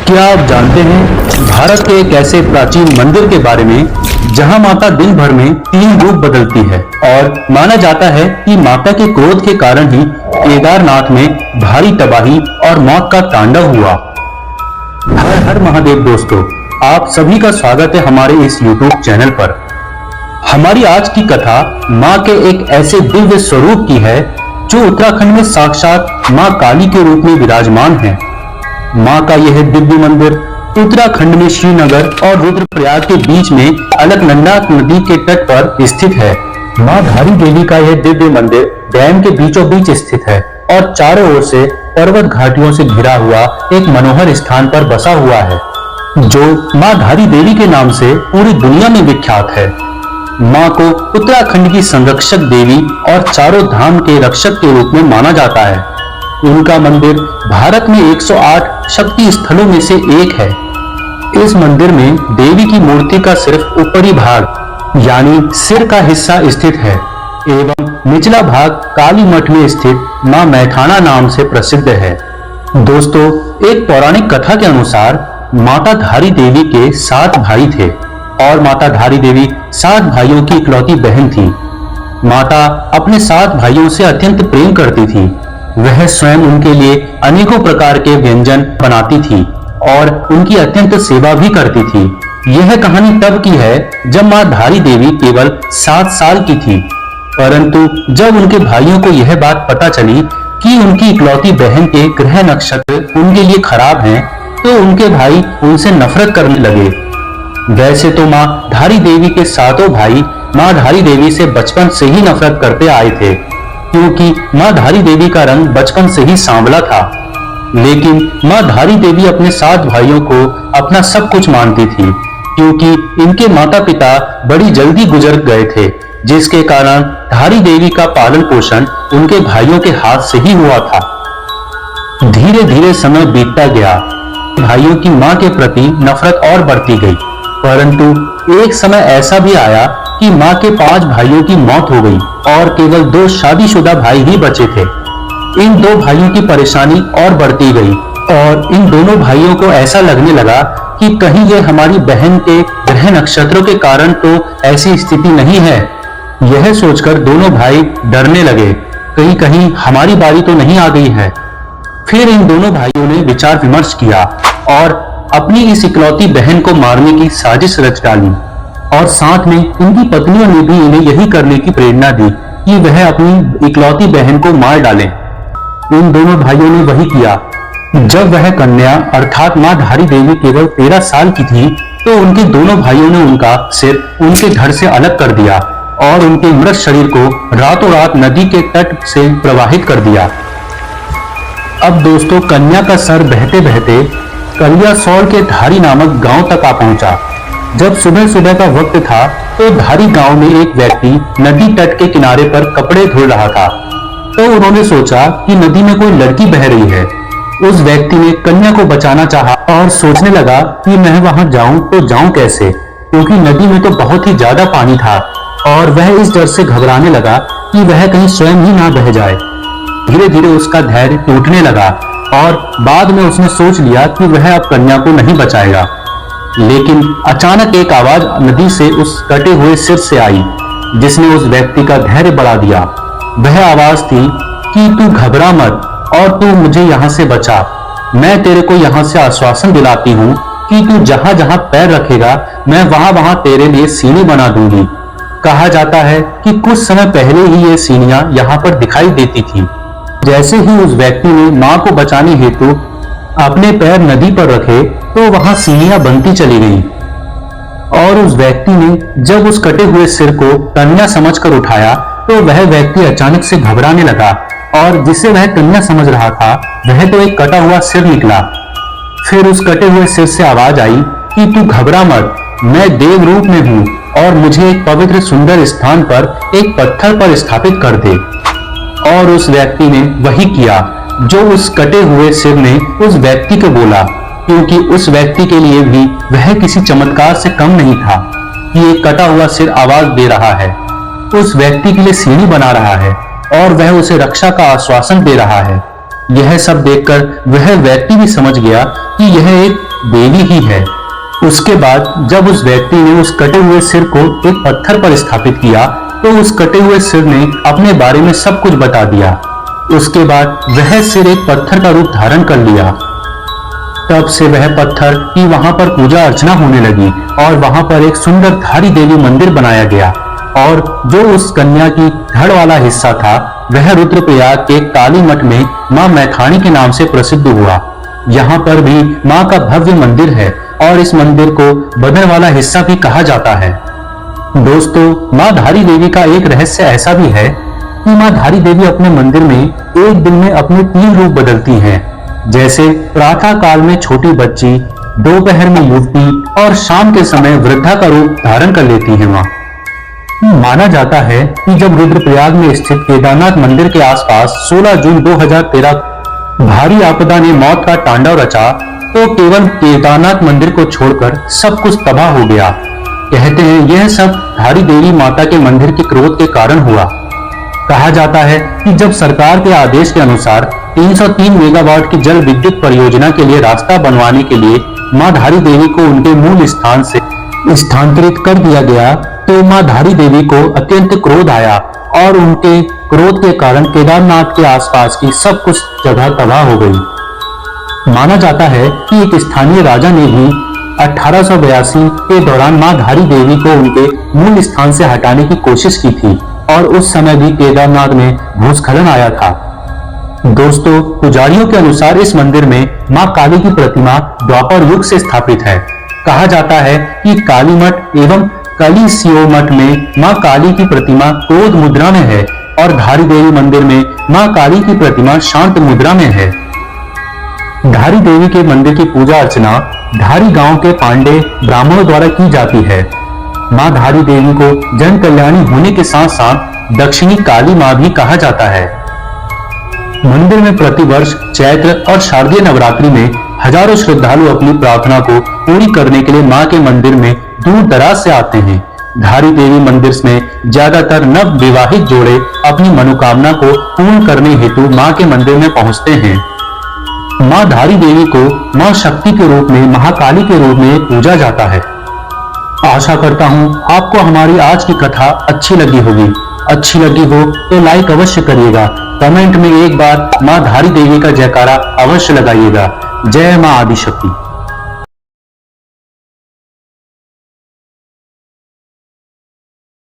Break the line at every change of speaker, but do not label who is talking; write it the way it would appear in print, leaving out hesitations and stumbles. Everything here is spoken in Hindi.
क्या आप जानते हैं भारत के एक ऐसे प्राचीन मंदिर के बारे में जहां माता दिन भर में 3 रूप बदलती है और माना जाता है कि माता के क्रोध के कारण ही केदारनाथ में भारी तबाही और मौत का तांडव हुआ। हर हर महादेव दोस्तों, आप सभी का स्वागत है हमारे इस YouTube चैनल पर। हमारी आज की कथा माँ के एक ऐसे दिव्य स्वरूप की है जो उत्तराखंड में साक्षात माँ काली के रूप में विराजमान है। माँ का यह दिव्य मंदिर उत्तराखंड में श्रीनगर और रुद्रप्रयाग के बीच में अलकनंदा नदी के तट पर स्थित है। माँ धारी देवी का यह दिव्य मंदिर डैम के बीचों बीच स्थित है और चारों ओर से पर्वत घाटियों से घिरा हुआ एक मनोहर स्थान पर बसा हुआ है, जो माँ धारी देवी के नाम से पूरी दुनिया में विख्यात है। माँ को उत्तराखंड की संरक्षक देवी और चारों धाम के रक्षक के रूप में माना जाता है। उनका मंदिर भारत में 108 शक्ति स्थलों में से एक है। इस मंदिर में देवी की मूर्ति का सिर्फ ऊपरी भाग यानी सिर का हिस्सा स्थित है एवं निचला भाग काली मठ में स्थित मां मैथाना नाम से प्रसिद्ध है। दोस्तों, एक पौराणिक कथा के अनुसार माता धारी देवी के 7 भाई थे और माता धारी देवी 7 भाइयों की इकलौती बहन थी। माता अपने 7 भाइयों से अत्यंत प्रेम करती थी। वह स्वयं उनके लिए अनेकों प्रकार के व्यंजन बनाती थी और उनकी अत्यंत सेवा भी करती थी। यह कहानी तब की है जब मां धारी देवी केवल 7 साल की थी, परंतु जब उनके भाइयों को यह बात पता चली कि उनकी इकलौती बहन के ग्रह नक्षत्र उनके लिए खराब हैं, तो उनके भाई उनसे नफरत करने लगे। वैसे तो मां धारी देवी के 7 भाई मां धारी देवी से बचपन से ही नफरत करते आए थे, क्योंकि मां धारी देवी का रंग बचपन से ही सांवला था। लेकिन मां धारी देवी अपने 7 भाइयों को अपना सब कुछ मानती थी, क्योंकि इनके माता पिता बड़ी जल्दी गुजर गए थे, जिसके कारण धारी देवी का पालन पोषण उनके भाइयों के हाथ से ही हुआ था। धीरे धीरे समय बीतता गया। भाइयों की मां के प्रति नफरत और बढ़ती गई, परंतु एक समय ऐसा भी आया कि मां के 5 भाइयों की मौत हो गई और केवल 2 शादीशुदा भाई ही बचे थे। इन 2 भाइयों की परेशानी और बढ़ती गई और इन दोनों भाइयों को ऐसा लगने लगा कि कहीं ये हमारी बहन के ग्रह नक्षत्रों के कारण तो ऐसी स्थिति नहीं है। यह सोचकर दोनों भाई डरने लगे, कहीं कहीं हमारी बारी तो नहीं आ गई है। फिर इन दोनों भाइयों ने विचार विमर्श किया और अपनी इस इकलौती बहन को मारने की साजिश रच डाली और साथ में इनकी पत्नियों ने भी इन्हें यही करने की प्रेरणा दी कि वह अपनी इकलौती बहन को मार डालें। इन दोनों भाइयों ने वही किया। जब वह कन्या अर्थात मां धारी देवी केवल 13 साल की थी, तो उनके दोनों भाइयों ने उनका सिर उनके धड़ से अलग कर दिया और उनके मृत शरीर को रातों रात नदी के तट से प्रवाहित कर दिया। अब दोस्तों, कन्या का सर बहते बहते कलियासौल के धारी नामक गांव तक आ पहुंचा। जब सुबह सुबह का वक्त था, तो धारी गांव में एक व्यक्ति नदी तट के किनारे पर कपड़े धुल रहा था। तो उन्होंने सोचा कि नदी में कोई लड़की बह रही है। उस व्यक्ति ने कन्या को बचाना चाहा और सोचने लगा कि मैं वहां जाऊं तो जाऊं कैसे, क्योंकि नदी में तो बहुत ही ज्यादा पानी था और वह इस डर से घबराने लगा कि वह कहीं स्वयं ही ना बह जाए। धीरे धीरे उसका धैर्य टूटने लगा और बाद में उसने सोच लिया कि वह अब कन्या को नहीं बचाएगा। लेकिन अचानक एक आवाज नदी से उस कटे हुए सिर से आई, जिसने उस व्यक्ति का धैर्य बढ़ा दिया। वह आवाज थी कि तू घबरा मत और तू मुझे यहाँ से बचा। मैं तेरे को यहाँ से आश्वासन दिलाती हूँ कि तू जहाँ जहाँ पैर रखेगा, मैं वहाँ वहाँ तेरे लिए सीढ़ी बना दूंगी। कहा जाता है कि कुछ समय पहले ही ये सीढ़ियां यहाँ पर दिखाई देती थी। जैसे ही उस व्यक्ति ने मां को बचाने हेतु अपने पैर नदी पर रखे, तो वहां सीढ़ियां बनती चली गई और उस व्यक्ति ने जब उस कटे हुए सिर को कन्या समझकर उठाया, तो वह व्यक्ति अचानक से घबराने लगा और जिसे वह कन्या समझ रहा था, वह तो एक कटा हुआ सिर निकला। फिर उस कटे हुए सिर से आवाज आई कि तू घबरा मत, मैं देव रूप में हूँ और मुझे एक पवित्र सुंदर स्थान पर एक पत्थर पर स्थापित कर दे। और उस व्यक्ति ने वही किया जो उस कटे हुए सिर ने उस व्यक्ति को बोला, क्योंकि उस व्यक्ति के लिए भी वह किसी चमत्कार से कम नहीं था कि एक कटा हुआ सिर आवाज दे रहा है, उस व्यक्ति के लिए सीढ़ी बना रहा है और वह उसे रक्षा का आश्वासन दे रहा है। यह सब देखकर वह व्यक्ति भी समझ गया कि यह एक देवी ही है। उसके बाद जब उस व्यक्ति ने उस कटे हुए सिर को एक पत्थर पर स्थापित किया तो उस कटे हुए सिर ने अपने बारे में सब कुछ बता दिया। उसके बाद वह सिर एक पत्थर का रूप धारण कर लिया। तब से वह पत्थर की वहां पर पूजा अर्चना होने लगी और वहां पर एक सुंदर धारी देवी मंदिर बनाया गया। और जो उस कन्या की धड़ वाला हिस्सा था वह रुद्रप्रयाग के काली मठ में मां मैथाणी के नाम से प्रसिद्ध हुआ। यहाँ पर भी मां का भव्य मंदिर है और इस मंदिर को बदन वाला हिस्सा भी कहा जाता है। दोस्तों, मां धारी देवी का एक रहस्य ऐसा भी है कि मां धारी देवी अपने मंदिर में एक दिन में अपने 3 रूप बदलती हैं। जैसे प्रातः काल में छोटी बच्ची, दोपहर में युवती और शाम के समय वृद्धा का रूप धारण कर लेती है। माना जाता है कि जब रुद्रप्रयाग में स्थित केदारनाथ मंदिर के आसपास 16 जून 2013 भारी आपदा ने मौत का तांडव रचा तो केवल केदारनाथ मंदिर को छोड़कर सब कुछ तबाह हो गया। कहते हैं यह सब धारी देवी माता के मंदिर के क्रोध के कारण हुआ। कहा जाता है कि जब सरकार के आदेश के अनुसार 303 मेगावाट की जल विद्युत परियोजना के लिए रास्ता बनवाने के लिए मां धारी देवी को उनके मूल स्थान से स्थानांतरित कर दिया गया तो मां धारी देवी को अत्यंत क्रोध आया और उनके क्रोध के कारण केदारनाथ के आसपास की सब कुछ जगह तबाह हो गई। माना जाता है कि एक स्थानीय राजा ने भी 1882 के दौरान मां धारी देवी को उनके मूल स्थान से हटाने की कोशिश की थी और उस समय भी केदारनाथ में भूस्खलन आया था। दोस्तों, पुजारियों के अनुसार इस मंदिर में मां काली की प्रतिमा द्वापर युग से स्थापित है। कहा जाता है कि काली मठ एवं कलिसियो मठ में मां काली की प्रतिमा क्रोध मुद्रा में है और धारी देवी मंदिर में मां काली की प्रतिमा शांत मुद्रा में है। धारी देवी के मंदिर की पूजा अर्चना धारी गांव के पांडे ब्राह्मणों द्वारा की जाती है। मां धारी देवी को जन कल्याणी होने के साथ साथ दक्षिणी काली मां भी कहा जाता है। मंदिर में प्रतिवर्ष चैत्र और शारदीय नवरात्रि में हजारों श्रद्धालु अपनी प्रार्थना को पूरी करने के लिए मां के मंदिर में दूर दराज से आते हैं। धारी देवी मंदिर में ज्यादातर नव विवाहित जोड़े अपनी मनोकामना को पूर्ण करने हेतु मां के मंदिर में पहुंचते हैं। मां धारी देवी को मां शक्ति के रूप में, महाकाली के रूप में पूजा जाता है। आशा करता हूं आपको हमारी आज की कथा अच्छी लगी होगी। अच्छी लगी हो तो लाइक अवश्य करिएगा। कमेंट में एक बार मां धारी देवी का जयकारा अवश्य लगाइएगा। जय मां आदिशक्ति।